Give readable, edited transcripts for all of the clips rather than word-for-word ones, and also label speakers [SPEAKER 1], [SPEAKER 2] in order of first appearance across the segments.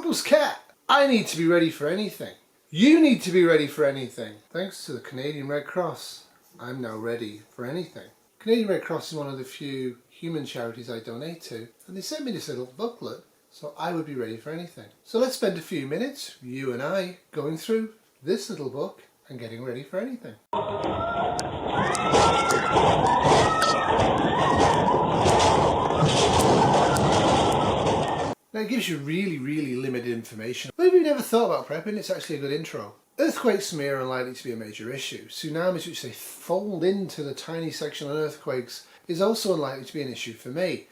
[SPEAKER 1] Uncle's cat. I need to be ready for anything. You need to be ready for anything. Thanks to the Canadian Red Cross, I'm now ready for anything. Canadian Red Cross is one of the few human charities I donate to, and they sent me this little booklet so I would be ready for anything. So let's spend a few minutes, you and I, going through this little book and getting ready for anything. Now it gives you really limited information. Maybe you've never thought about prepping, it's actually a good intro. Earthquakes to me are unlikely to be a major issue. Tsunamis, which they fold into the tiny section on earthquakes, is also unlikely to be an issue for me.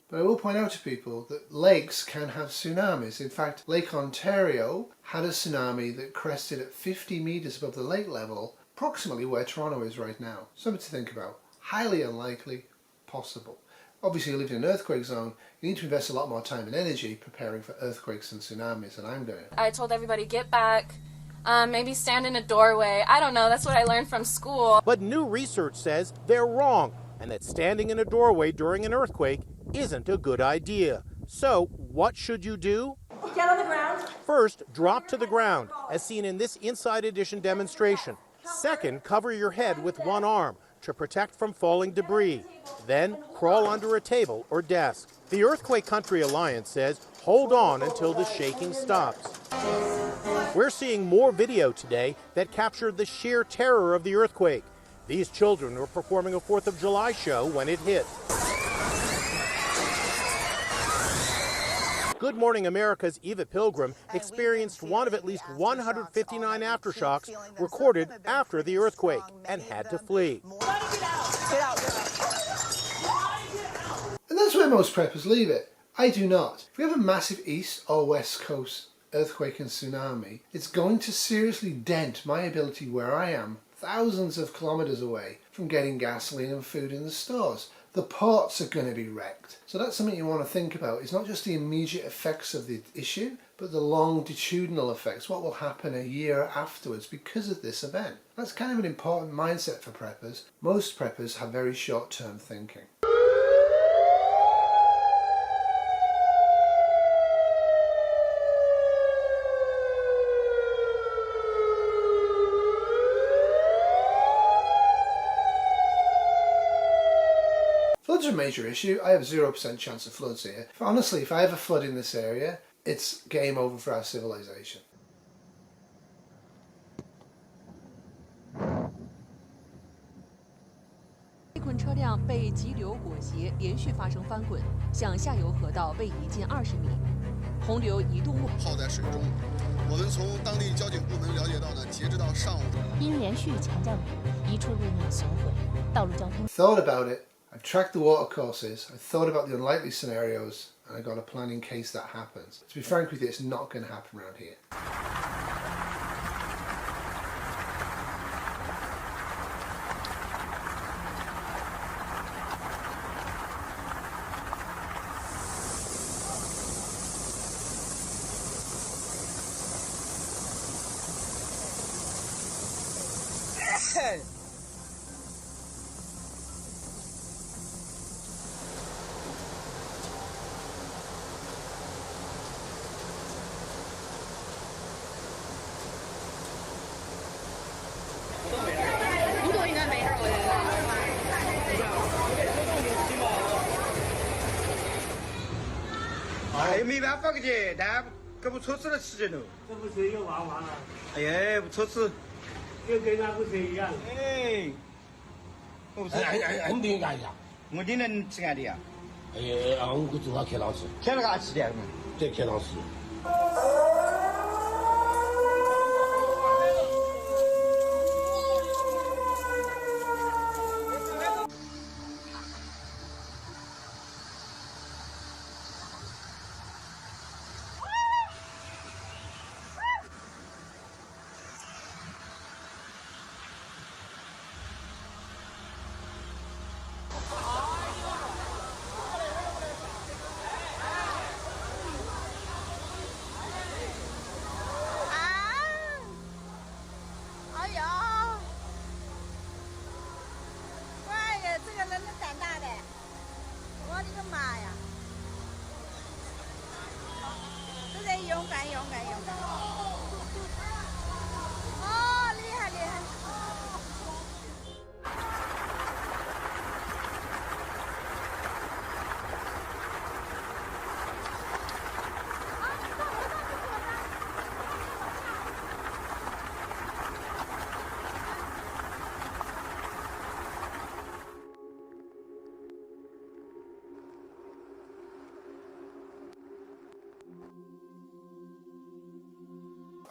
[SPEAKER 1] But I will point out to people that lakes can have tsunamis. In fact, Lake Ontario had a tsunami that crested at 50 metres above the lake level, approximately where Toronto is right now. Something to think about. Highly unlikely, possible. Obviously, you live in an earthquake zone, you need to invest a lot more time and energy preparing for earthquakes and tsunamis than I'm doing.
[SPEAKER 2] I told everybody, get back, maybe stand in a doorway. I don't know, that's what I learned from school.
[SPEAKER 3] But new research says they're wrong, and that standing in a doorway during an earthquake isn't a good idea. So, what should you do?
[SPEAKER 4] Get on the ground.
[SPEAKER 3] First, drop to the ground, as seen in this Inside Edition demonstration. Second, cover your head with one arm to protect from falling debris. Then, crawl under a table or desk. The Earthquake Country Alliance says hold on until the shaking stops. We're seeing more video today that captured the sheer terror of the earthquake. These children were performing a 4th of July show when it hit. Good Morning America's Eva Pilgrim experienced one of at least 159 aftershocks recorded after the earthquake and had to flee.
[SPEAKER 1] And that's where most preppers leave it. I do not. If we have a massive east or west coast earthquake and tsunami, it's going to seriously dent my ability where I am, thousands of kilometers away, from getting gasoline and food in the stores. The ports are going to be wrecked. So that's something you want to think about. It's not just the immediate effects of the issue, but the longitudinal effects, what will happen a year afterwards because of this event. That's kind of an important mindset for preppers. Most preppers have very short-term thinking. Floods are a major issue. I have 0% chance of floods here. Honestly, if I have a flood in this area, it's game over for our civilization. Thought about it. I tracked the water courses, I thought about the unlikely scenarios, and I got a plan in case that happens. To be frank with you, it's not going to happen around here.
[SPEAKER 4] 没办法的，但这不车子的时间了。
[SPEAKER 5] 这不是又玩完了？
[SPEAKER 4] 哎呀，车子。
[SPEAKER 5] 就跟那部车一样。
[SPEAKER 4] 哎，
[SPEAKER 6] 你点干啥？
[SPEAKER 4] 我今天吃干的呀。
[SPEAKER 6] 哎呀，我做啥开朗吃？
[SPEAKER 4] 开了干吃的？
[SPEAKER 6] 这开朗吃。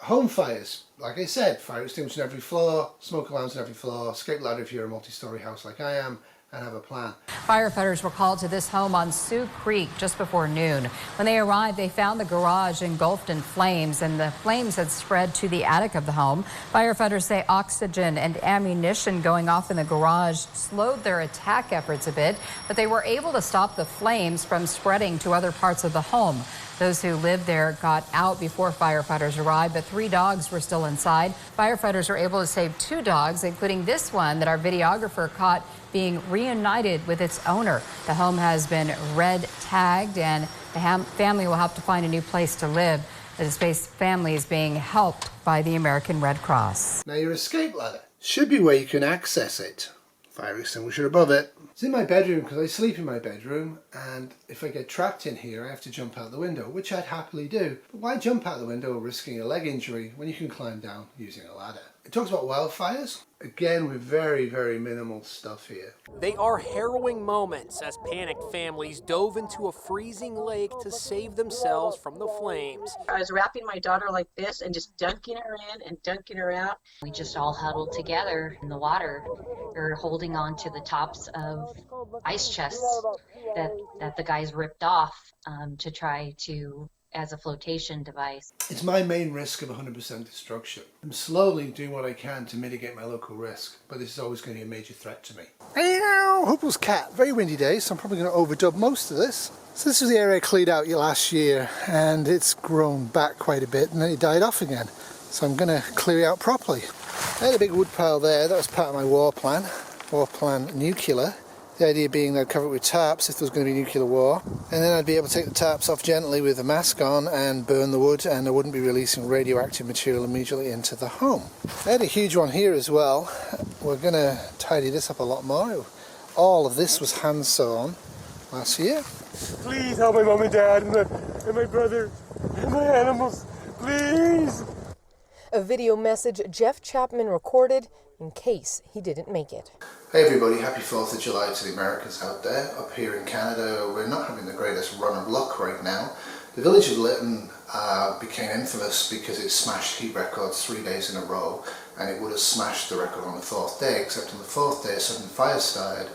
[SPEAKER 1] Home fires, like I said, fire extinguisher on every floor, smoke alarms on every floor, escape ladder if you're a multi-storey house like I am, and have a plan.
[SPEAKER 7] Firefighters were called to this home on Sioux Creek just before noon. When they arrived, they found the garage engulfed in flames, and the flames had spread to the attic of the home. Firefighters say oxygen and ammunition going off in the garage slowed their attack efforts a bit, but they were able to stop the flames from spreading to other parts of the home. Those who lived there got out before firefighters arrived, but 3 dogs were still inside. Firefighters were able to save 2 dogs, including this one that our videographer caught being reunited with its owner. The home has been red tagged, and the family will have to find a new place to live. The displaced family is being helped by the American Red Cross.
[SPEAKER 1] Now your escape ladder should be where you can access it. Fire extinguisher above it. It's in my bedroom because I sleep in my bedroom, and if I get trapped in here I have to jump out the window, which I'd happily do. But why jump out the window risking a leg injury when you can climb down using a ladder? It talks about wildfires, again with very, very minimal stuff here.
[SPEAKER 8] They are harrowing moments as panicked families dove into a freezing lake to save themselves from the flames.
[SPEAKER 9] I was wrapping my daughter like this and just dunking her in and dunking her out.
[SPEAKER 10] We just all huddled together in the water, or holding on to the tops of ice chests that the guys ripped off to try to as a flotation device.
[SPEAKER 1] It's my main risk of 100% destruction. I'm slowly doing what I can to mitigate my local risk, but this is always going to be a major threat to me. Meow! Hopeless cat. Very windy day, so I'm probably going to overdub most of this. So this was the area I cleared out last year, and it's grown back quite a bit, and then it died off again. So I'm going to clear it out properly. I had a big wood pile there. That was part of my war plan nuclear. The idea being that I'd cover it with tarps if there was going to be nuclear war, and then I'd be able to take the tarps off gently with a mask on and burn the wood, and I wouldn't be releasing radioactive material immediately into the home. I had a huge one here as well. We're going to tidy this up a lot more. All of this was hand sewn last year.
[SPEAKER 5] Please help my mom and dad and my brother and my animals, please.
[SPEAKER 11] A video message Jeff Chapman recorded in case he didn't make it.
[SPEAKER 1] Hey everybody, happy 4th of July to the Americans out there. Up here in Canada, we're not having the greatest run of luck right now. The village of Lytton became infamous because it smashed heat records 3 days in a row, and it would have smashed the record on the 4th day, except on the 4th day a sudden fire started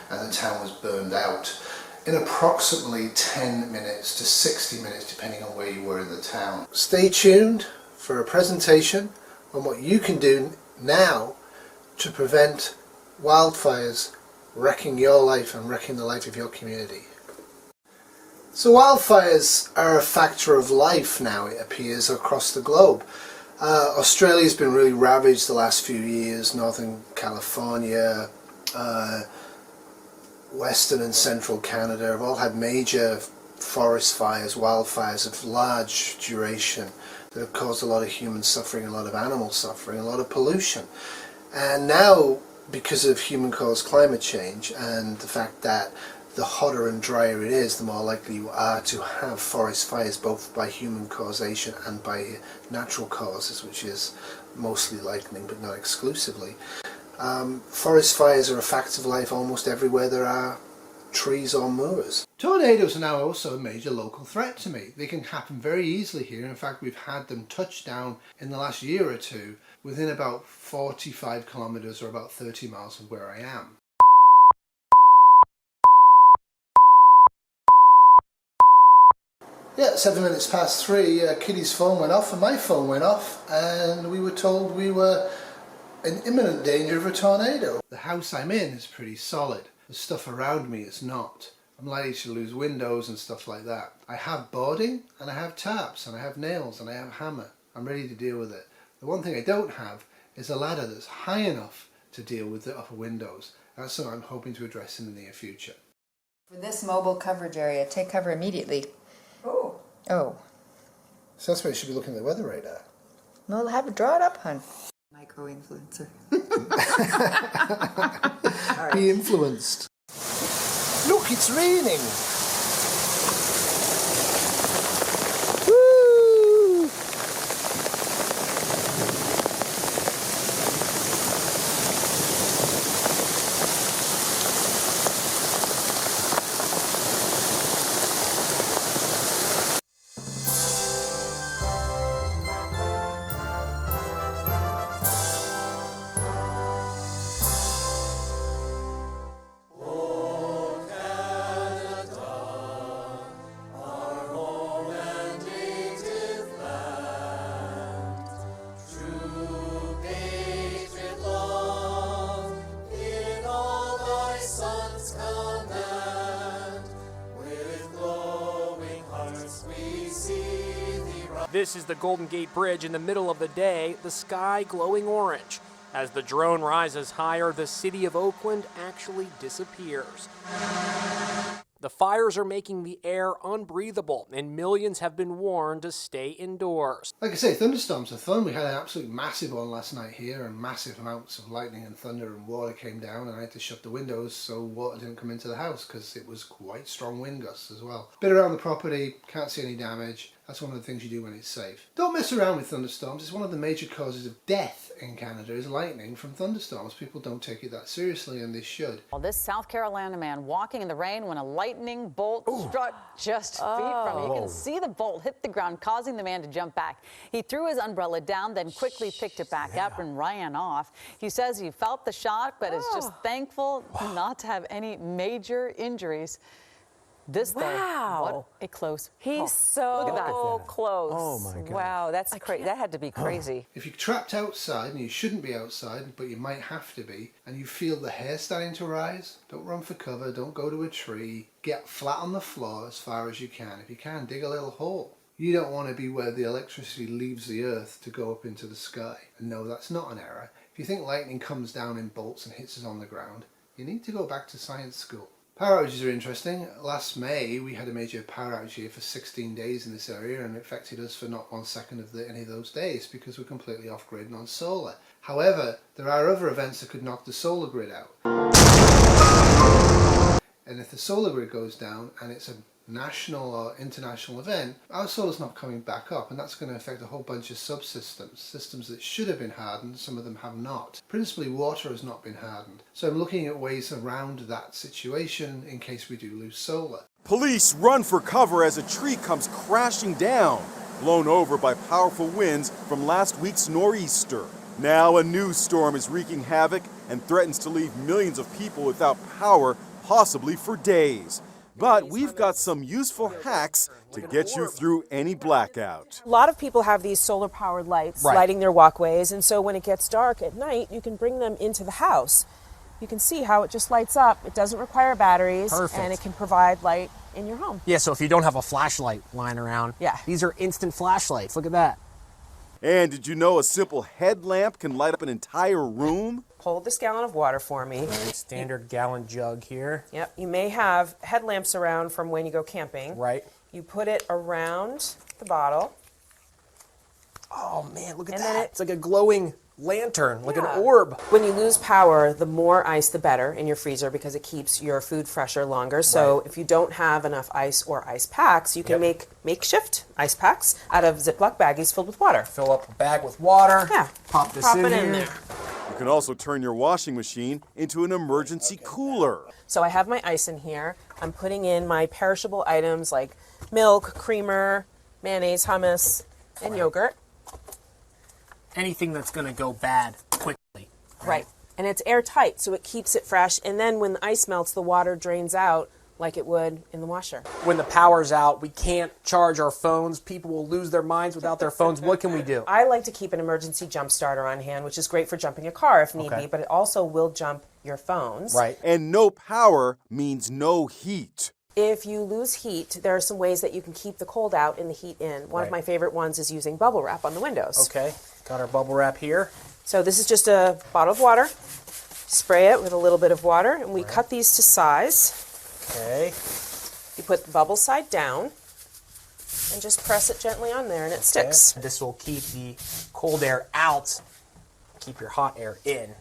[SPEAKER 1] and the town was burned out in approximately 10 minutes to 60 minutes depending on where you were in the town. Stay tuned for a presentation on what you can do now to prevent wildfires wrecking your life and wrecking the life of your community. So wildfires are a factor of life now, it appears, across the globe. Australia's been really ravaged the last few years. Northern California, Western and Central Canada have all had major forest fires, wildfires of large duration that have caused a lot of human suffering, a lot of animal suffering, a lot of pollution. And now, because of human-caused climate change and the fact that the hotter and drier it is, the more likely you are to have forest fires, both by human causation and by natural causes, which is mostly lightning but not exclusively. Forest fires are a fact of life almost everywhere there are trees or moors. Tornadoes are now also a major local threat to me. They can happen very easily here. In fact, we've had them touch down in the last year or two within about 45 kilometers or about 30 miles of where I am. Yeah, 7 minutes past 3, Kitty's phone went off and my phone went off, and we were told we were in imminent danger of a tornado. The house I'm in is pretty solid. The stuff around me is not. I'm likely to lose windows and stuff like that. I have boarding, and I have taps, and I have nails, and I have a hammer. I'm ready to deal with it. The one thing I don't have is a ladder that's high enough to deal with the upper windows. That's something I'm hoping to address in the near future.
[SPEAKER 12] For this mobile coverage area, take cover immediately.
[SPEAKER 9] Oh.
[SPEAKER 12] Oh.
[SPEAKER 1] So that's why you should be looking at the weather radar.
[SPEAKER 12] Well, have it draw it up, hun. Micro-influencer.
[SPEAKER 1] Be influenced. Look, it's raining. Woo!
[SPEAKER 8] This is the Golden Gate Bridge in the middle of the day, the sky glowing orange. As the drone rises higher, the city of Oakland actually disappears. The fires are making the air unbreathable, and millions have been warned to stay indoors.
[SPEAKER 1] Like I say, thunderstorms are fun. We had an absolute massive one last night here, and massive amounts of lightning and thunder and water came down, and I had to shut the windows so water didn't come into the house because it was quite strong wind gusts as well. Bit around the property, can't see any damage. That's one of the things you do when it's safe. Don't mess around with thunderstorms. It's one of the major causes of death in Canada is lightning from thunderstorms. People don't take it that seriously, and they should.
[SPEAKER 13] Well, this South Carolina man walking in the rain when a lightning bolt struck just feet from him. You can see the bolt hit the ground, causing the man to jump back. He threw his umbrella down, then quickly picked it back up and ran off. He says he felt the shock, but is just thankful not to have any major injuries. This though, what a close call.
[SPEAKER 14] He's so
[SPEAKER 8] Look at that.
[SPEAKER 14] close.
[SPEAKER 8] Oh my God.
[SPEAKER 14] Wow, that's crazy. That had to be crazy.
[SPEAKER 1] If you're trapped outside, and you shouldn't be outside, but you might have to be, and you feel the hair starting to rise, don't run for cover, don't go to a tree, get flat on the floor as far as you can. If you can, dig a little hole. You don't want to be where the electricity leaves the earth to go up into the sky. And no, that's not an error. If you think lightning comes down in bolts and hits us on the ground, you need to go back to science school. Power outages are interesting. Last May we had a major power outage here for 16 days in this area, and it affected us for not 1 second of any of those days because we're completely off grid and on solar. However, there are other events that could knock the solar grid out. And if the solar grid goes down and it's a national or international event, our solar's not coming back up, and that's going to affect a whole bunch of subsystems, systems that should have been hardened, some of them have not. Principally water has not been hardened, so I'm looking at ways around that situation in case we do lose solar.
[SPEAKER 15] Police run for cover as a tree comes crashing down, blown over by powerful winds from last week's nor'easter. Now a new storm is wreaking havoc and threatens to leave millions of people without power, possibly for days. But we've got some useful hacks to get you through any blackout.
[SPEAKER 11] A lot of people have these solar-powered lights lighting their walkways, and so when it gets dark at night, you can bring them into the house. You can see how it just lights up. It doesn't require batteries, and it can provide light in your home.
[SPEAKER 8] Yeah, so if you don't have a flashlight lying around, these are instant flashlights. Look at that.
[SPEAKER 15] And did you know a simple headlamp can light up an entire room?
[SPEAKER 11] Hold this gallon of water for me.
[SPEAKER 8] Standard gallon jug here.
[SPEAKER 11] Yep, you may have headlamps around from when you go camping.
[SPEAKER 8] Right.
[SPEAKER 11] You put it around the bottle.
[SPEAKER 8] Oh man, look at that. It's like a glowing lantern, like an orb.
[SPEAKER 11] When you lose power, the more ice the better in your freezer because it keeps your food fresher longer. So if you don't have enough ice or ice packs, you can make makeshift ice packs out of Ziploc baggies filled with water.
[SPEAKER 8] Fill up a bag with water.
[SPEAKER 11] Yeah.
[SPEAKER 8] Pop this
[SPEAKER 11] Pop
[SPEAKER 8] in
[SPEAKER 11] it in
[SPEAKER 8] here.
[SPEAKER 11] there.
[SPEAKER 15] You can also turn your washing machine into an emergency cooler.
[SPEAKER 11] So I have my ice in here. I'm putting in my perishable items like milk, creamer, mayonnaise, hummus, and yogurt.
[SPEAKER 8] Anything that's going to go bad quickly.
[SPEAKER 11] Right. And it's airtight, so it keeps it fresh. And then when the ice melts, the water drains out like it would in the washer.
[SPEAKER 8] When the power's out, we can't charge our phones. People will lose their minds without their phones. What can we do?
[SPEAKER 11] I like to keep an emergency jump starter on hand, which is great for jumping a car if need be, but it also will jump your phones.
[SPEAKER 8] Right.
[SPEAKER 15] And no power means no heat.
[SPEAKER 11] If you lose heat, there are some ways that you can keep the cold out and the heat in. One of my favorite ones is using bubble wrap on the windows.
[SPEAKER 8] Okay, got our bubble wrap here.
[SPEAKER 11] So this is just a bottle of water. Spray it with a little bit of water, and we cut these to size.
[SPEAKER 8] Okay.
[SPEAKER 11] You put the bubble side down, and just press it gently on there, and it sticks.
[SPEAKER 8] This will keep the cold air out, keep your hot air in.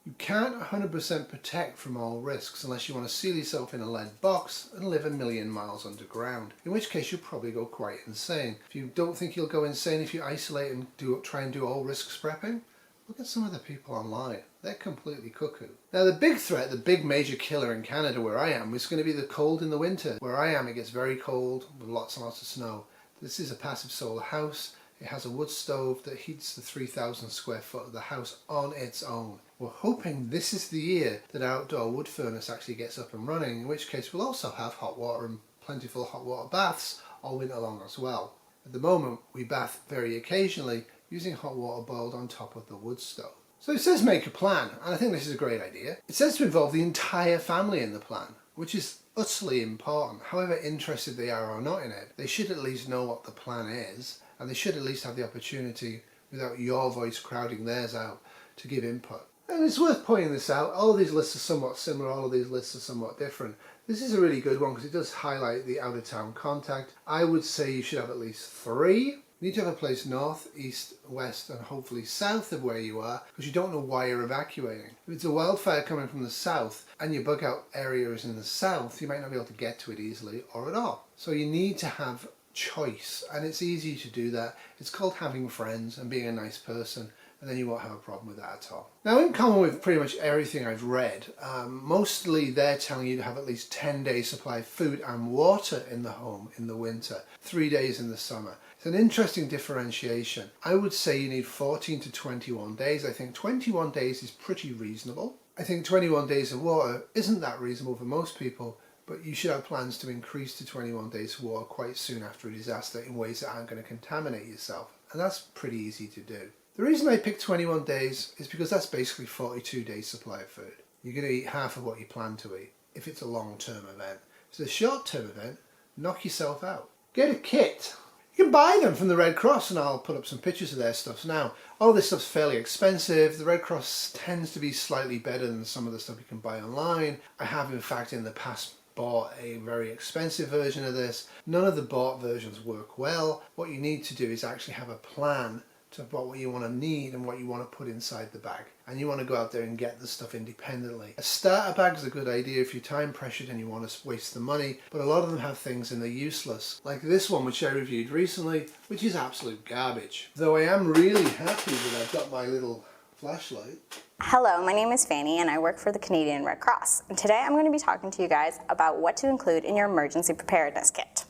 [SPEAKER 1] You can't 100% protect from all risks unless you want to seal yourself in a lead box and live a million miles underground, in which case you'll probably go quite insane. If you don't think you'll go insane if you isolate and try and do all risks prepping, look at some of the people online. They're completely cuckoo. Now the big threat, the big major killer in Canada where I am, is going to be the cold in the winter. Where I am it gets very cold with lots and lots of snow. This is a passive solar house. It has a wood stove that heats the 3,000 square foot of the house on its own. We're hoping this is the year that our outdoor wood furnace actually gets up and running, in which case we'll also have hot water and plentiful hot water baths all winter long as well. At the moment we bath very occasionally using hot water boiled on top of the wood stove. So it says make a plan, and I think this is a great idea. It says to involve the entire family in the plan, which is utterly important. However interested they are or not in it, they should at least know what the plan is, and they should at least have the opportunity, without your voice crowding theirs out, to give input. And it's worth pointing this out. All of these lists are somewhat similar, all of these lists are somewhat different. This is a really good one because it does highlight the out-of-town contact. I would say you should have at least 3. You need to have a place north, east, west, and hopefully south of where you are, because you don't know why you're evacuating. If it's a wildfire coming from the south and your bug out area is in the south, you might not be able to get to it easily or at all. So you need to have choice, and it's easy to do that. It's called having friends and being a nice person, and then you won't have a problem with that at all. Now, in common with pretty much everything I've read, mostly they're telling you to have at least 10 days supply of food and water in the home in the winter, 3 days in the summer. It's an interesting differentiation. I would say you need 14 to 21 days. I think 21 days is pretty reasonable. I think 21 days of water isn't that reasonable for most people, but you should have plans to increase to 21 days of water quite soon after a disaster in ways that aren't going to contaminate yourself. And that's pretty easy to do. The reason I picked 21 days is because that's basically 42 days supply of food. You're going to eat half of what you plan to eat if it's a long-term event. If it's a short-term event, knock yourself out. Get a kit. You can buy them from the Red Cross, and I'll put up some pictures of their stuff now. All this stuff's fairly expensive. The Red Cross tends to be slightly better than some of the stuff you can buy online. I have in fact in the past bought a very expensive version of this. None of the bought versions work well. What you need to do is actually have a plan to what you want to need and what you want to put inside the bag, and you want to go out there and get the stuff independently. A starter bag is a good idea if you're time pressured and you want to waste the money, but a lot of them have things and they're useless, like this one which I reviewed recently, which is absolute garbage. Though I am really happy that I've got my little flashlight.
[SPEAKER 16] Hello, my name is Fanny and I work for the Canadian Red Cross, and today I'm going to be talking to you guys about what to include in your emergency preparedness kit.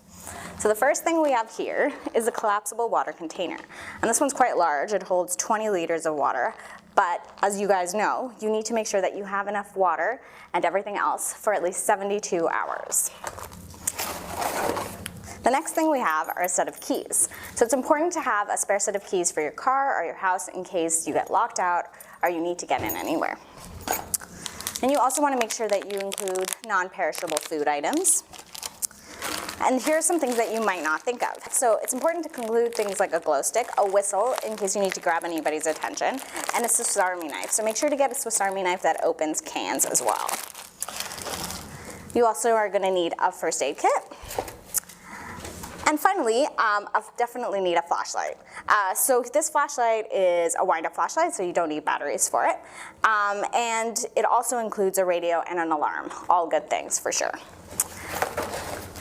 [SPEAKER 16] So the first thing we have here is a collapsible water container, and this one's quite large. It holds 20 liters of water, but as you guys know, you need to make sure that you have enough water and everything else for at least 72 hours. The next thing we have are a set of keys. So it's important to have a spare set of keys for your car or your house in case you get locked out or you need to get in anywhere. And you also want to make sure that you include non-perishable food items. And here are some things that you might not think of. So it's important to include things like a glow stick, a whistle in case you need to grab anybody's attention, and a Swiss Army knife. So make sure to get a Swiss Army knife that opens cans as well. You also are going to need a first aid kit. And finally, I'll definitely need a flashlight. So this flashlight is a wind-up flashlight, so you don't need batteries for it. And it also includes a radio and an alarm. All good things for sure.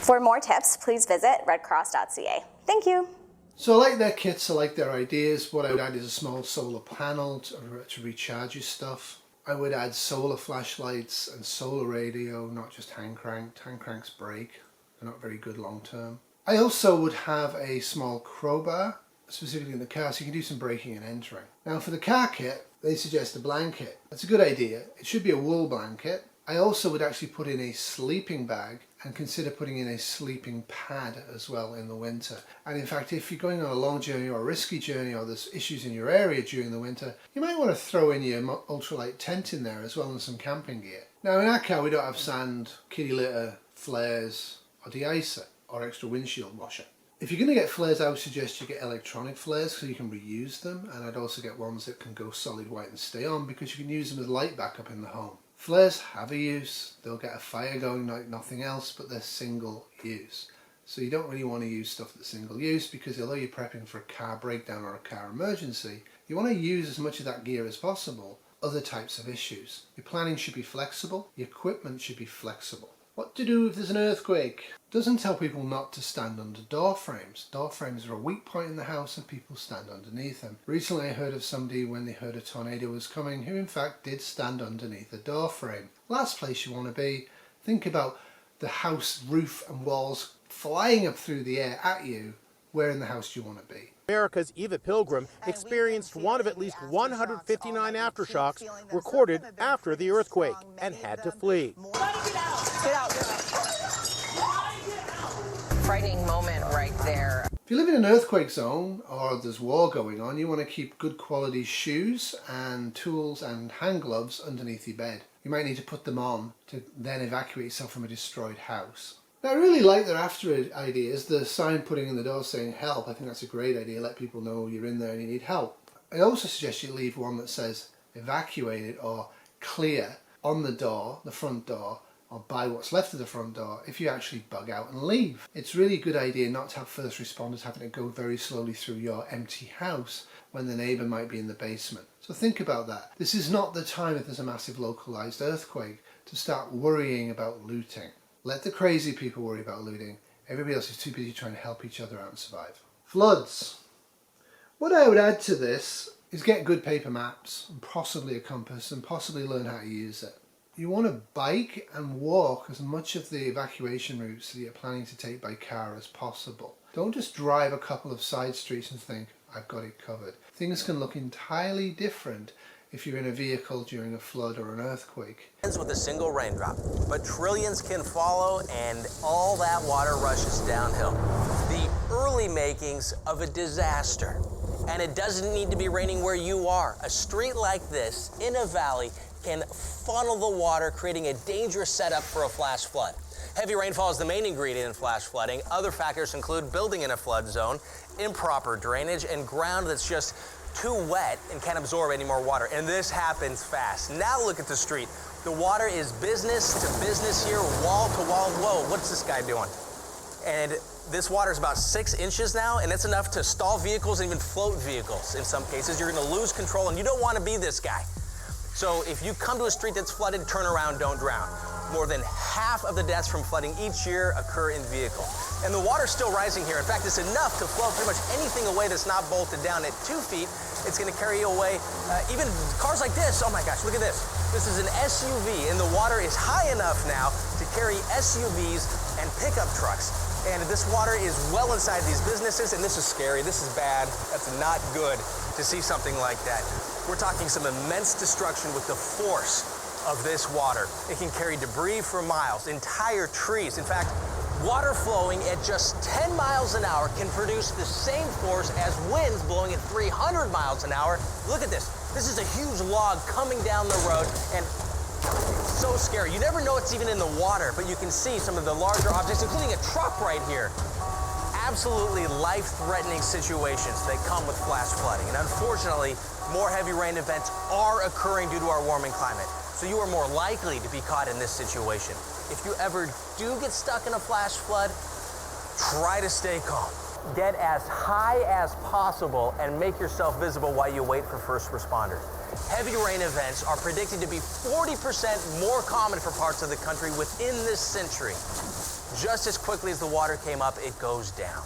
[SPEAKER 16] For more tips, please visit redcross.ca. Thank you.
[SPEAKER 1] So I like their kits, I like their ideas. What I would add is a small solar panel to recharge your stuff. I would add solar flashlights and solar radio, not just hand cranked. Hand cranks break, they're not very good long term. I also would have a small crowbar, specifically in the car, so you can do some braking and entering. Now for the car kit, they suggest a blanket. That's a good idea. It should be a wool blanket. I also would actually put in a sleeping bag and consider putting in a sleeping pad as well in the winter. And in fact, if you're going on a long journey or a risky journey, or there's issues in your area during the winter, you might want to throw in your ultralight tent in there as well and some camping gear. Now in our car we don't have sand, kitty litter, flares or de-icer or extra windshield washer. If you're going to get flares, I would suggest you get electronic flares so you can reuse them, and I'd also get ones that can go solid white and stay on, because you can use them as light backup in the home. Flares have a use, they'll get a fire going like nothing else, but they're single use. So you don't really want to use stuff that's single use, because although you're prepping for a car breakdown or a car emergency, you want to use as much of that gear as possible other types of issues. Your planning should be flexible, your equipment should be flexible. What to do if there's an earthquake? Doesn't tell people not to stand under door frames. Door frames are a weak point in the house and people stand underneath them. Recently I heard of somebody, when they heard a tornado was coming, who in fact did stand underneath a door frame. Last place you want to be. Think about the house roof and walls flying up through the air at you. Where in the house do you want to be?
[SPEAKER 3] America's Eva Pilgrim experienced one of at least 159 aftershocks recorded after the earthquake and had to flee.
[SPEAKER 14] Get out. Frightening moment right there.
[SPEAKER 1] If you live in an earthquake zone or there's war going on, you want to keep good quality shoes and tools and hand gloves underneath your bed. You might need to put them on to then evacuate yourself from a destroyed house. Now I really like their after ideas, the sign putting in the door saying help. I think that's a great idea, let people know you're in there and you need help. I also suggest you leave one that says evacuated or clear on the door, the front door, or by what's left of the front door if you actually bug out and leave. It's really a good idea not to have first responders having to go very slowly through your empty house when the neighbour might be in the basement. So think about that. This is not the time, if there's a massive localised earthquake, to start worrying about looting. Let the crazy people worry about looting. Everybody else is too busy trying to help each other out and survive. Floods. What I would add to this is get good paper maps and possibly a compass and possibly learn how to use it. You want to bike and walk as much of the evacuation routes that you're planning to take by car as possible. Don't just drive a couple of side streets and think, I've got it covered. Things can look entirely different if you're in a vehicle during a flood or an earthquake.
[SPEAKER 17] With a single raindrop, but trillions can follow and all that water rushes downhill. The early makings of a disaster. And it doesn't need to be raining where you are. A street like this in a valley can funnel the water, creating a dangerous setup for a flash flood. Heavy rainfall is the main ingredient in flash flooding. Other factors include building in a flood zone, improper drainage, and ground that's just too wet and can't absorb any more water. And this happens fast. Now look at the street. The water is business to business here, wall to wall. Whoa, what's this guy doing? And this water is about 6 inches now, and it's enough to stall vehicles and even float vehicles in some cases. You're gonna lose control, and you don't wanna be this guy. So if you come to a street that's flooded, turn around, don't drown. More than half of the deaths from flooding each year occur in vehicle. And the water's still rising here. In fact, it's enough to float pretty much anything away that's not bolted down at 2 feet. It's gonna carry away even cars like this. Oh my gosh, look at this. This is an SUV, and the water is high enough now to carry SUVs and pickup trucks. And this water is well inside these businesses, and this is scary, this is bad. That's not good to see something like that. We're talking some immense destruction with the force of this water. It can carry debris for miles, entire trees. In fact, water flowing at just 10 miles an hour can produce the same force as winds blowing at 300 miles an hour. Look at this. This is a huge log coming down the road, and so scary. You never know it's even in the water, but you can see some of the larger objects, including a truck right here. Absolutely life-threatening situations that come with flash flooding. And unfortunately, more heavy rain events are occurring due to our warming climate. So you are more likely to be caught in this situation. If you ever do get stuck in a flash flood, Try to stay calm. Get as high as possible and make yourself visible while you wait for first responders. Heavy rain events are predicted to be 40% more common for parts of the country within this century. Just as quickly as the water came up, it goes down,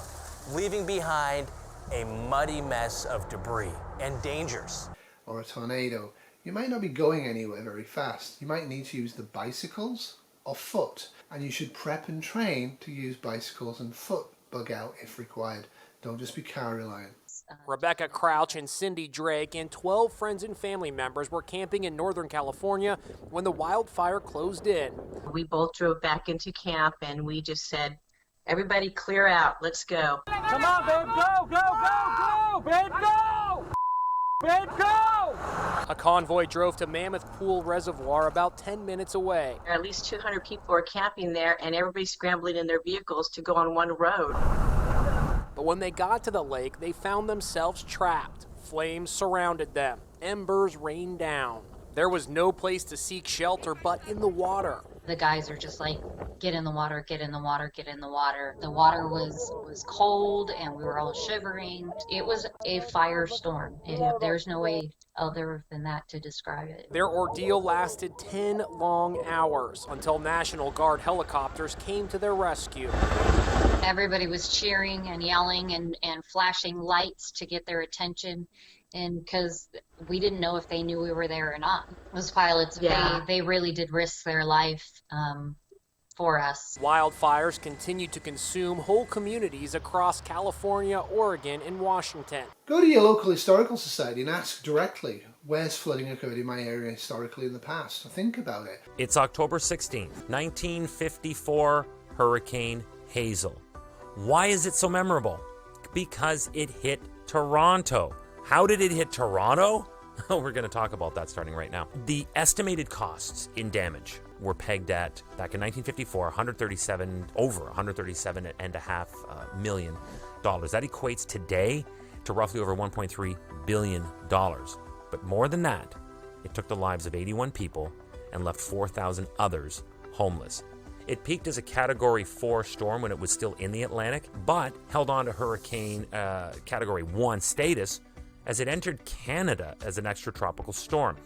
[SPEAKER 17] leaving behind a muddy mess of debris and dangers.
[SPEAKER 1] Or a tornado. You might not be going anywhere very fast. You might need to use the bicycles or foot, and you should prep and train to use bicycles and foot bug out if required. Don't just be car reliant.
[SPEAKER 8] Rebecca Crouch and Cindy Drake and 12 friends and family members were camping in Northern California when the wildfire closed in.
[SPEAKER 9] We both drove back into camp and we just said, everybody clear out, let's go.
[SPEAKER 8] Come on, babe, go, go, go, go, babe, go! Babe, go! A convoy drove to Mammoth Pool Reservoir about 10 minutes away.
[SPEAKER 9] At least 200 people were camping there and everybody scrambling in their vehicles to go on one road.
[SPEAKER 8] But when they got to the lake, they found themselves trapped. Flames surrounded them. Embers rained down. There was no place to seek shelter but in the water.
[SPEAKER 10] The guys are just like, get in the water, get in the water, get in the water. The water was cold and we were all shivering. It was a firestorm. There's no way other than that to describe it.
[SPEAKER 8] Their ordeal lasted 10 long hours until National Guard helicopters came to their rescue.
[SPEAKER 10] Everybody was cheering and yelling and flashing lights to get their attention. And because we didn't know if they knew we were there or not. Those pilots, they really did risk their life for us.
[SPEAKER 8] Wildfires continued to consume whole communities across California, Oregon, and Washington.
[SPEAKER 1] Go to your local historical society and ask directly, where's flooding occurred in my area historically in the past? Think about it.
[SPEAKER 18] It's October 16th, 1954, Hurricane Hazel. Why is it so memorable? Because it hit Toronto. How did it hit Toronto? We're going to talk about that starting right now. The estimated costs in damage were pegged at, back in 1954, over $137.5 million. That equates today to roughly over $1.3 billion. But more than that, it took the lives of 81 people and left 4,000 others homeless. It peaked as a Category 4 storm when it was still in the Atlantic, but held on to hurricane Category 1 status as it entered Canada as an extratropical storm.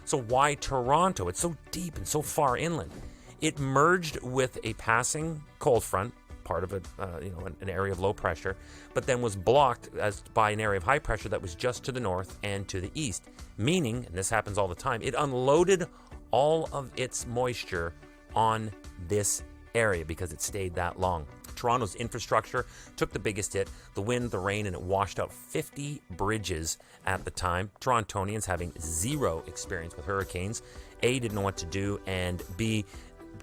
[SPEAKER 18] So why Toronto? It's so deep and so far inland. It merged with a passing cold front, part of an area of low pressure, but then was blocked by an area of high pressure that was just to the north and to the east, meaning, and this happens all the time, it unloaded all of its moisture on this area because it stayed that long. Toronto's infrastructure took the biggest hit, the wind, the rain, and it washed out 50 bridges at the time. Torontonians, having zero experience with hurricanes, A, didn't know what to do, and B,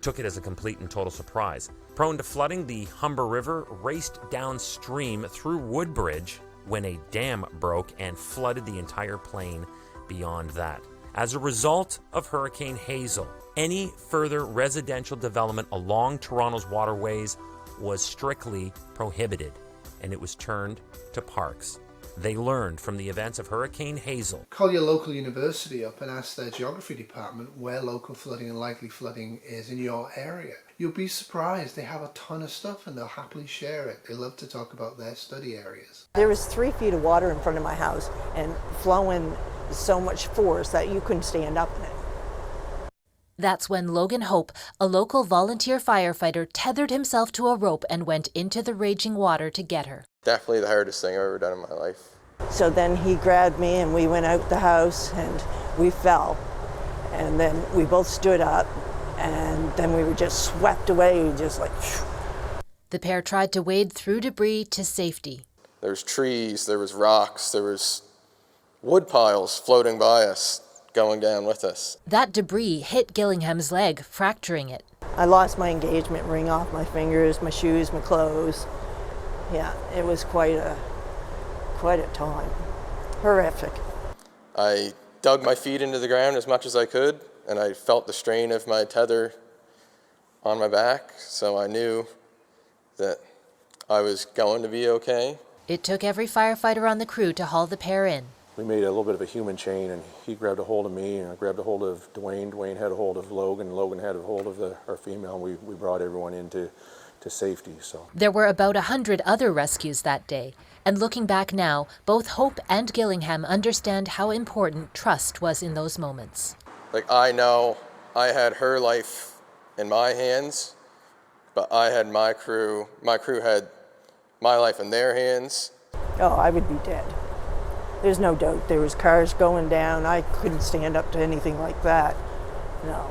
[SPEAKER 18] took it as a complete and total surprise. Prone to flooding, the Humber River raced downstream through Woodbridge when a dam broke and flooded the entire plain beyond that. As a result of Hurricane Hazel, any further residential development along Toronto's waterways was strictly prohibited, and it was turned to parks. They learned from the events of Hurricane Hazel.
[SPEAKER 1] Call your local university up and ask their geography department where local flooding and likely flooding is in your area. You'll be surprised. They have a ton of stuff and they'll happily share it. They love to talk about their study areas.
[SPEAKER 19] There was 3 feet of water in front of my house and flowing so much force that you couldn't stand up in it.
[SPEAKER 20] That's when Logan Hope, a local volunteer firefighter, tethered himself to a rope and went into the raging water to get her.
[SPEAKER 21] Definitely the hardest thing I've ever done in my life.
[SPEAKER 19] So then he grabbed me and we went out the house and we fell. And then we both stood up and then we were just swept away, just like...
[SPEAKER 20] The pair tried to wade through debris to safety.
[SPEAKER 21] There was trees, there was rocks, there was wood piles floating by us, going down with us.
[SPEAKER 20] That debris hit Gillingham's leg, fracturing it.
[SPEAKER 19] I lost my engagement ring off my fingers, my shoes, my clothes. Yeah, it was quite a time. Horrific.
[SPEAKER 21] I dug my feet into the ground as much as I could, and I felt the strain of my tether on my back, so I knew that I was going to be okay.
[SPEAKER 20] It took every firefighter on the crew to haul the pair in.
[SPEAKER 22] We made a little bit of a human chain, and he grabbed a hold of me, and I grabbed a hold of Dwayne. Dwayne had a hold of Logan, and Logan had a hold of our female, and we brought everyone into to safety. So
[SPEAKER 20] There were about 100 other rescues that day, and looking back now, both Hope and Gillingham understand how important trust was in those moments.
[SPEAKER 21] Like, I know I had her life in my hands, but I had my crew had my life in their hands.
[SPEAKER 19] Oh, I would be dead. There's no doubt. There was cars going down. I couldn't stand up to anything like that. No.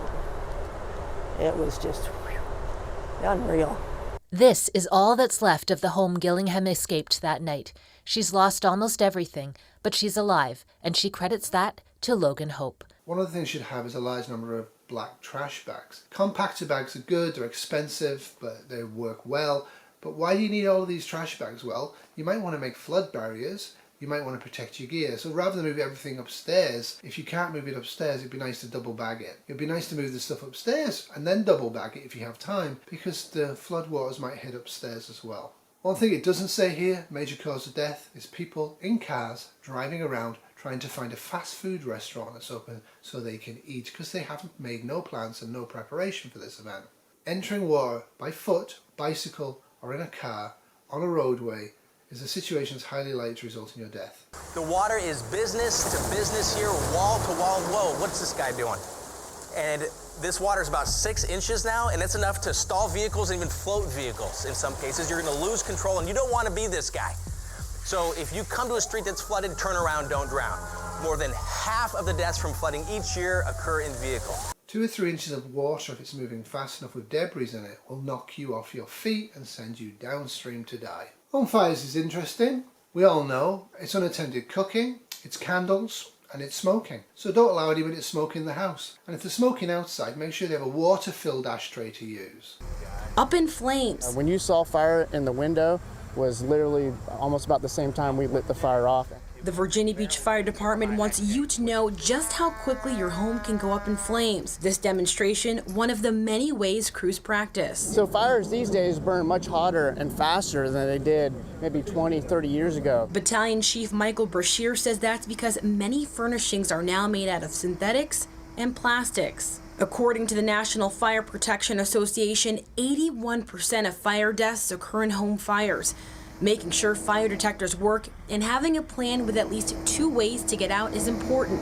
[SPEAKER 19] It was just unreal.
[SPEAKER 20] This is all that's left of the home Gillingham escaped that night. She's lost almost everything, but she's alive, and she credits that to Logan Hope.
[SPEAKER 1] One of the things you'd have is a large number of black trash bags. Compactor bags are good, they're expensive, but they work well. But why do you need all of these trash bags? Well, you might want to make flood barriers, you might want to protect your gear. So rather than move everything upstairs, if you can't move it upstairs, it'd be nice to double bag it. It'd be nice to move the stuff upstairs and then double bag it if you have time, because the flood waters might hit upstairs as well. One thing it doesn't say here, major cause of death, is people in cars driving around trying to find a fast food restaurant that's open so they can eat, because they haven't made no plans and no preparation for this event. Entering water by foot, bicycle, or in a car on a roadway is a situation that's highly likely to result in your death.
[SPEAKER 17] The water is business to business here, wall to wall. Whoa, what's this guy doing? And this water is about 6 inches now, and it's enough to stall vehicles and even float vehicles in some cases. You're going to lose control, and you don't want to be this guy. So if you come to a street that's flooded, turn around, don't drown. More than half of the deaths from flooding each year occur in vehicles. 2 or 3 inches of water, if it's moving fast enough with debris in it, will knock you off your feet and send you downstream to die. On fires is interesting. We all know it's unattended cooking, it's candles, and it's smoking. So don't allow anybody to smoke in the house. And if they're smoking outside, make sure they have a water-filled ashtray to use.
[SPEAKER 2] Up in flames.
[SPEAKER 4] When you saw fire in the window was literally almost about the same time we lit the fire off.
[SPEAKER 2] The Virginia Beach Fire Department wants you to know just how quickly your home can go up in flames. This demonstration, one of the many ways crews practice.
[SPEAKER 4] So fires these days burn much hotter and faster than they did maybe 20, 30 years ago.
[SPEAKER 2] Battalion Chief Michael Brashear says that's because many furnishings are now made out of synthetics and plastics. According to the National Fire Protection Association, 81% of fire deaths occur in home fires. Making sure fire detectors work and having a plan with at least 2 ways to get out is important.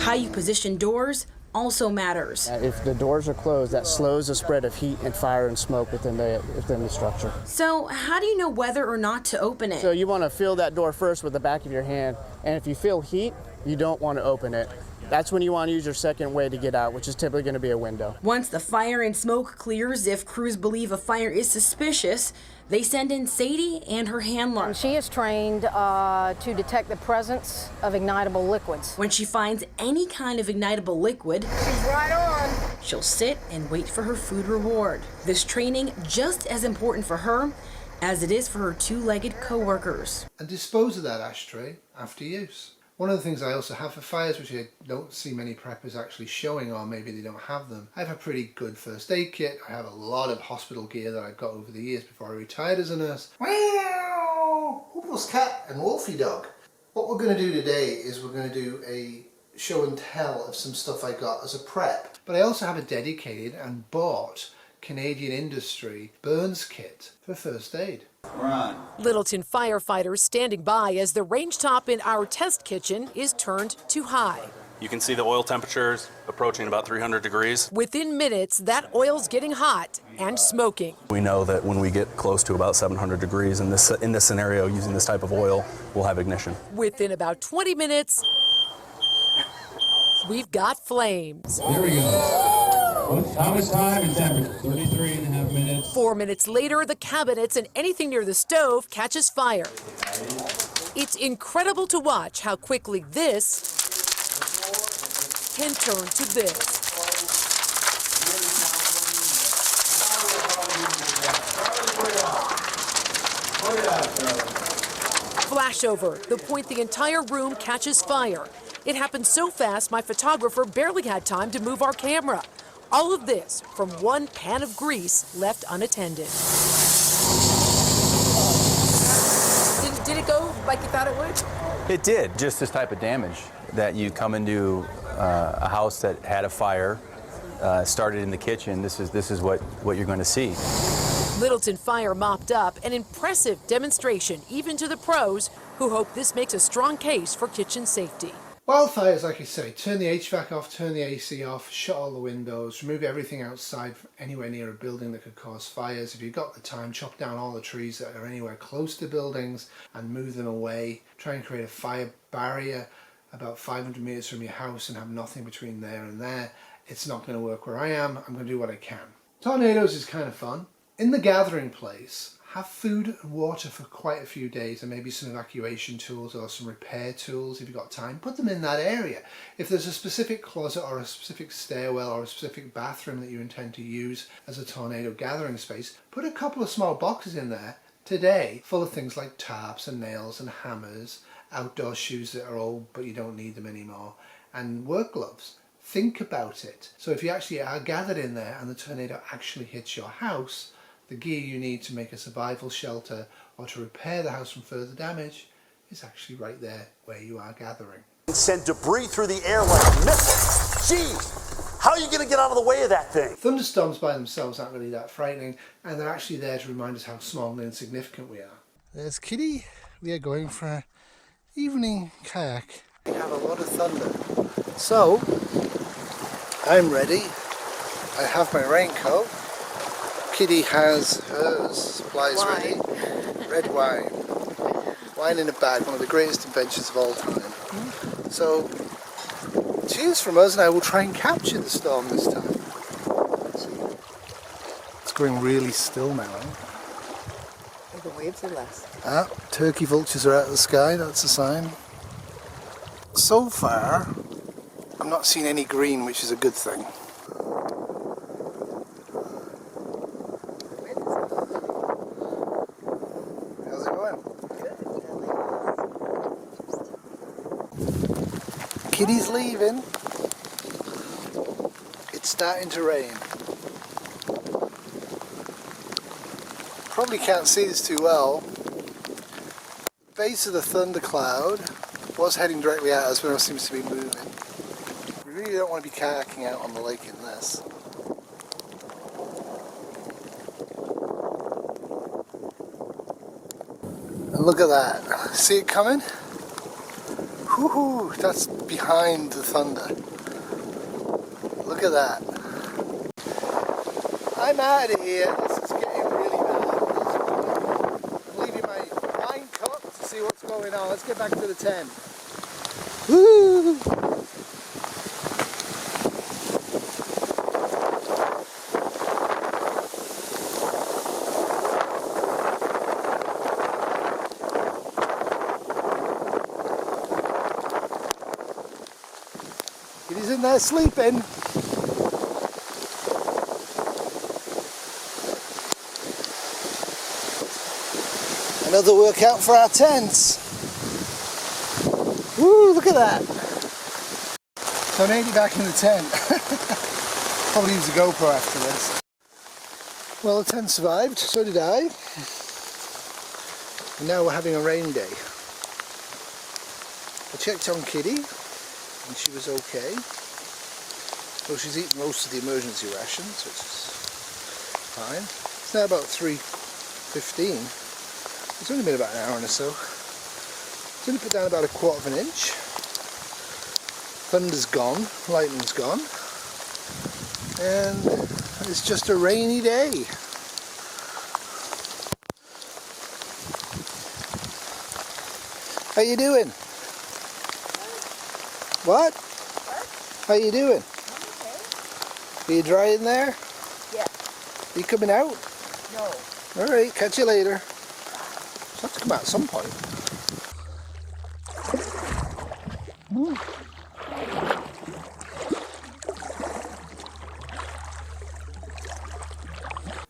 [SPEAKER 2] How you position doors also matters.
[SPEAKER 4] If the doors are closed, that slows the spread of heat and fire and smoke within the structure.
[SPEAKER 2] So how do you know whether or not to open it?
[SPEAKER 4] So you want to feel that door first with the back of your hand, and if you feel heat, you don't want to open it. That's when you want to use your second way to get out, which is typically going to be a window.
[SPEAKER 2] Once the fire and smoke clears, if crews believe a fire is suspicious, they send in Sadie and her handler.
[SPEAKER 23] And she is trained to detect the presence of ignitable liquids.
[SPEAKER 2] When she finds any kind of ignitable liquid,
[SPEAKER 23] she's right on.
[SPEAKER 2] She'll sit and wait for her food reward. This training just as important for her as it is for her 2-legged co-workers.
[SPEAKER 1] And dispose of that ashtray after use. One of the things I also have for fires, which I don't see many preppers actually showing, or maybe they don't have them, I have a pretty good first aid kit. I have a lot of hospital gear that I got over the years before I retired as a nurse. Meow! Hoople's cat and Wolfie dog. What we're going to do today is we're going to do a show and tell of some stuff I got as a prep. But I also have a dedicated and bought Canadian industry burns kit for first aid.
[SPEAKER 24] Littleton firefighters standing by as the range top in our test kitchen is turned to high.
[SPEAKER 25] You can see the oil temperatures approaching about 300 degrees.
[SPEAKER 24] Within minutes, that oil's getting hot and smoking.
[SPEAKER 25] We know that when we get close to about 700 degrees in this scenario, using this type of oil, we'll have ignition.
[SPEAKER 24] Within about 20 minutes, we've got flames.
[SPEAKER 26] There we go. How much time and temperature? 33.5 minutes.
[SPEAKER 24] 4 minutes later, the cabinets and anything near the stove catches fire. It's incredible to watch how quickly this can turn to this. Flashover, the point the entire room catches fire. It happened so fast, my photographer barely had time to move our camera. All of this from one pan of grease left unattended. Did it go like you thought it would?
[SPEAKER 27] It did. Just this type of damage that you come into a house that had a fire, started in the kitchen. This is what you're going to see.
[SPEAKER 24] Littleton Fire mopped up an impressive demonstration, even to the pros, who hope this makes a strong case for kitchen safety.
[SPEAKER 1] Wildfires, like I say, turn the HVAC off, turn the AC off, shut all the windows, remove everything outside from anywhere near a building that could cause fires. If you've got the time, chop down all the trees that are anywhere close to buildings and move them away. Try and create a fire barrier about 500 meters from your house and have nothing between there and there. It's not going to work where I am. I'm going to do what I can. Tornadoes is kind of fun. In the gathering place, have food and water for quite a few days and maybe some evacuation tools or some repair tools if you've got time. Put them in that area. If there's a specific closet or a specific stairwell or a specific bathroom that you intend to use as a tornado gathering space, put a couple of small boxes in there today full of things like tarps and nails and hammers, outdoor shoes that are old but you don't need them anymore, and work gloves. Think about it. So if you actually are gathered in there and the tornado actually hits your house, the gear you need to make a survival shelter or to repair the house from further damage is actually right there where you are gathering.
[SPEAKER 5] Send debris through the air like a missile. Jeez, how are you going to get out of the way of that thing?
[SPEAKER 1] Thunderstorms by themselves aren't really that frightening, and they're actually there to remind us how small and insignificant we are. There's Kitty. We are going for an evening kayak. We have a lot of thunder. So, I'm ready. I have my raincoat. Kitty has hers, supplies ready. Red wine. Wine in a bag, one of the greatest inventions of all time. So, cheers from us, and I will try and capture the storm this time. It's going really still now.
[SPEAKER 6] The waves are less.
[SPEAKER 1] Ah, turkey vultures are out of the sky, that's a sign. So far, I'm not seeing any green, which is a good thing. Kitty's leaving. It's starting to rain. Probably can't see this too well. Base of the thundercloud was heading directly at us, but it seems to be moving. We really don't want to be kayaking out on the lake in this. And look at that. See it coming? Woohoo! That's behind the thunder. Look at that. I'm out of here. This is getting really bad. I'm leaving my wine cup to see what's going on. Let's get back to the tent. Woo! He's in there sleeping. Another workout for our tents. Woo, look at that. So I'm nearly back in the tent. Probably use a GoPro after this. Well, the tent survived, so did I. And now we're having a rain day. I checked on Kitty, and she was okay. So she's eaten most of the emergency rations, which is fine. It's now about 3:15. It's only been about an hour or so. It's only put down about 1/4 of an inch. Thunder's gone, lightning's gone, and it's just a rainy day. How you doing? What? How you doing? Are you dry in there?
[SPEAKER 6] Yeah.
[SPEAKER 1] Are you coming out?
[SPEAKER 6] No.
[SPEAKER 1] Alright, catch you later. You'll have to come out at some point.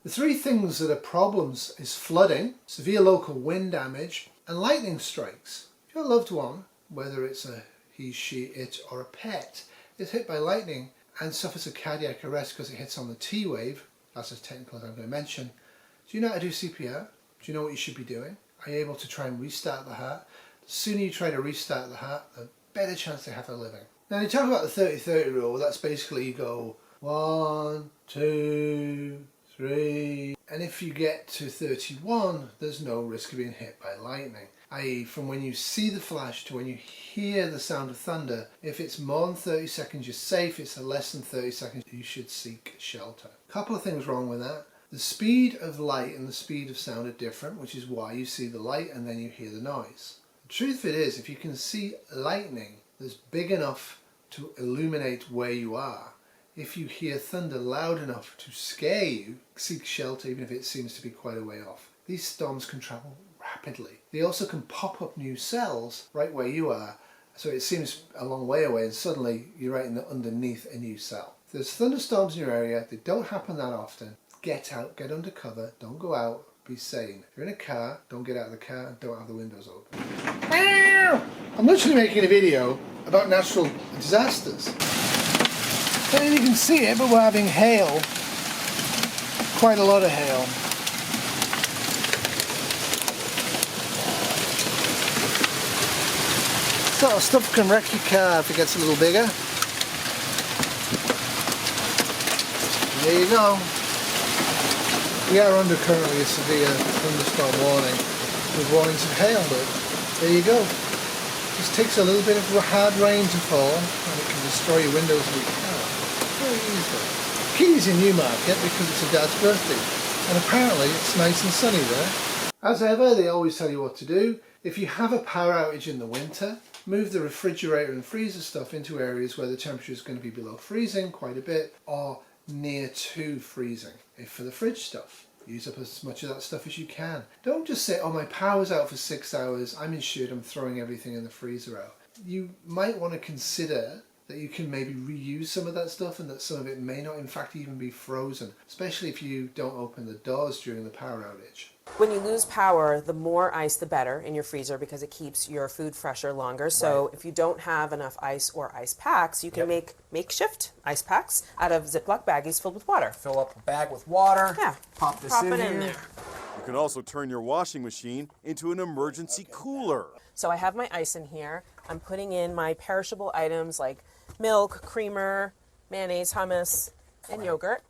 [SPEAKER 1] The three things that are problems is flooding, severe local wind damage, and lightning strikes. If your loved one, whether it's a he, she, it, or a pet, is hit by lightning and suffers a cardiac arrest because it hits on the T wave, that's as technical as I'm going to mention, do you know how to do CPR? Do you know what you should be doing? Are you able to try and restart the heart? The sooner you try to restart the heart, the better chance they have of living. Now, you talk about the 30-30 rule. That's basically you go 1, 2, 3, and And if you get to 31, there's no risk of being hit by lightning. I.e., from when you see the flash to when you hear the sound of thunder, if it's more than 30 seconds, you're safe. If it's less than 30 seconds, you should seek shelter. A couple of things wrong with that. The speed of light and the speed of sound are different, which is why you see the light and then you hear the noise. The truth of it is, if you can see lightning that's big enough to illuminate where you are, if you hear thunder loud enough to scare you, seek shelter even if it seems to be quite a way off. These storms can travel rapidly. They also can pop up new cells right where you are, so it seems a long way away and suddenly you're right underneath a new cell. If there's thunderstorms in your area, they don't happen that often. Get out, get under cover, don't go out, be sane. If you're in a car, don't get out of the car, don't have the windows open. I'm literally making a video about natural disasters. I don't know if you can see it, but we're having hail. Quite a lot of hail. Sort of stuff can wreck your car if it gets a little bigger. There you go. We are under currently a severe thunderstorm warning with warnings of hail, but there you go. Just takes a little bit of hard rain to fall and it can destroy your windows of your car. Very easily. Key's in Newmarket because it's a dad's birthday and apparently it's nice and sunny there. As ever, they always tell you what to do. If you have a power outage in the winter, move the refrigerator and freezer stuff into areas where the temperature is going to be below freezing quite a bit or near to freezing. If for the fridge stuff, use up as much of that stuff as you can. Don't just say, oh, my power's out for 6 hours, I'm insured, I'm throwing everything in the freezer out. You might want to consider that you can maybe reuse some of that stuff and that some of it may not in fact even be frozen, especially if you don't open the doors during the power outage.
[SPEAKER 3] When you lose power, the more ice the better in your freezer because it keeps your food fresher longer. So
[SPEAKER 17] Right.
[SPEAKER 3] if you don't have enough ice or ice packs, you can make makeshift ice packs out of Ziploc baggies filled with water.
[SPEAKER 7] Fill up a bag with water.
[SPEAKER 3] Yeah.
[SPEAKER 7] Pop this
[SPEAKER 3] Pop
[SPEAKER 7] in
[SPEAKER 3] it
[SPEAKER 7] here.
[SPEAKER 3] in there.
[SPEAKER 11] You can also turn your washing machine into an emergency cooler.
[SPEAKER 3] So I have my ice in here. I'm putting in my perishable items like milk, creamer, mayonnaise, hummus, and yogurt.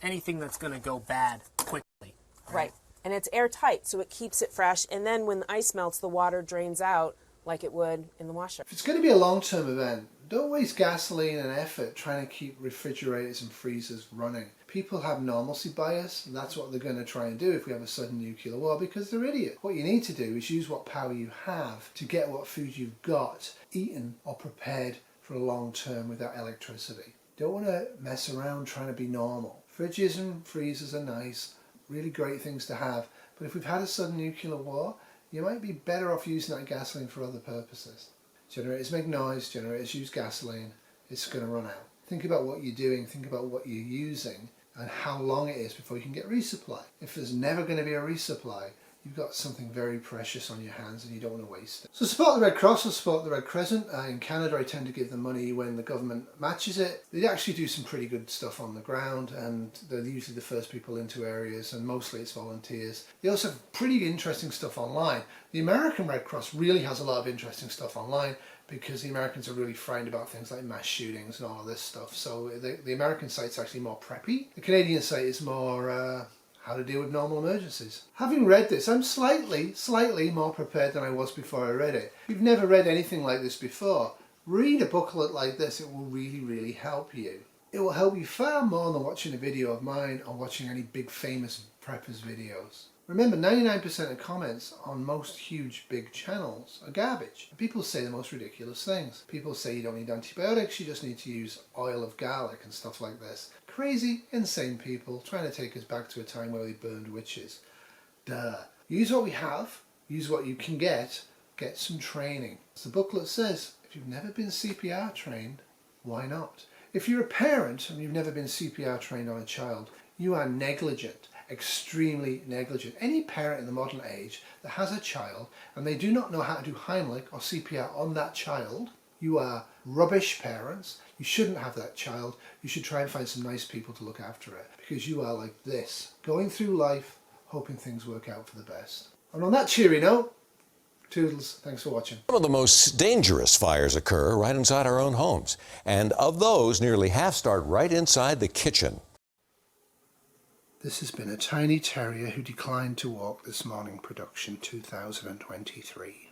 [SPEAKER 8] Anything that's going to go bad quickly.
[SPEAKER 3] Right. And it's airtight, so it keeps it fresh. And then when the ice melts, the water drains out like it would in the washer.
[SPEAKER 1] If it's going to be a long-term event, don't waste gasoline and effort trying to keep refrigerators and freezers running. People have normalcy bias, and that's what they're going to try and do if we have a sudden nuclear war, because they're idiots. What you need to do is use what power you have to get what food you've got eaten or prepared for a long term without electricity. Don't want to mess around trying to be normal. Fridges and freezers are nice, really great things to have, but if we've had a sudden nuclear war, you might be better off using that gasoline for other purposes. Generators make noise, generators use gasoline, it's going to run out. Think about what you're doing, think about what you're using and how long it is before you can get resupply. If there's never going to be a resupply, you've got something very precious on your hands and you don't want to waste it. So support the Red Cross or support the Red Crescent. In Canada I tend to give them money when the government matches it. They actually do some pretty good stuff on the ground and they're usually the first people into areas and mostly it's volunteers. They also have pretty interesting stuff online. The American Red Cross really has a lot of interesting stuff online because the Americans are really frightened about things like mass shootings and all of this stuff. So the American site's actually more preppy. The Canadian site is more how to deal with normal emergencies. Having read this, I'm slightly more prepared than I was before I read it. If you've never read anything like this before, read a booklet like this. It will really help you. It will help you far more than watching a video of mine or watching any big famous preppers videos. Remember, 99% of comments on most huge big channels are garbage. People say the most ridiculous things. People say you don't need antibiotics, you just need to use oil of garlic and stuff like this. Crazy, insane people trying to take us back to a time where they burned witches. Duh. Use what we have, use what you can get some training. As the booklet says, if you've never been CPR trained, why not? If you're a parent and you've never been CPR trained on a child, you are negligent. Extremely negligent. Any parent in the modern age that has a child and they do not know how to do Heimlich or CPR on that child, you are rubbish parents. You shouldn't have that child. You should try and find some nice people to look after it because you are like this, going through life hoping things work out for the best. And on that cheery note, toodles, thanks for watching.
[SPEAKER 12] Some of the most dangerous fires occur right inside our own homes, and of those, nearly half start right inside the kitchen.
[SPEAKER 1] This has been a tiny terrier who declined to walk this morning, production 2023.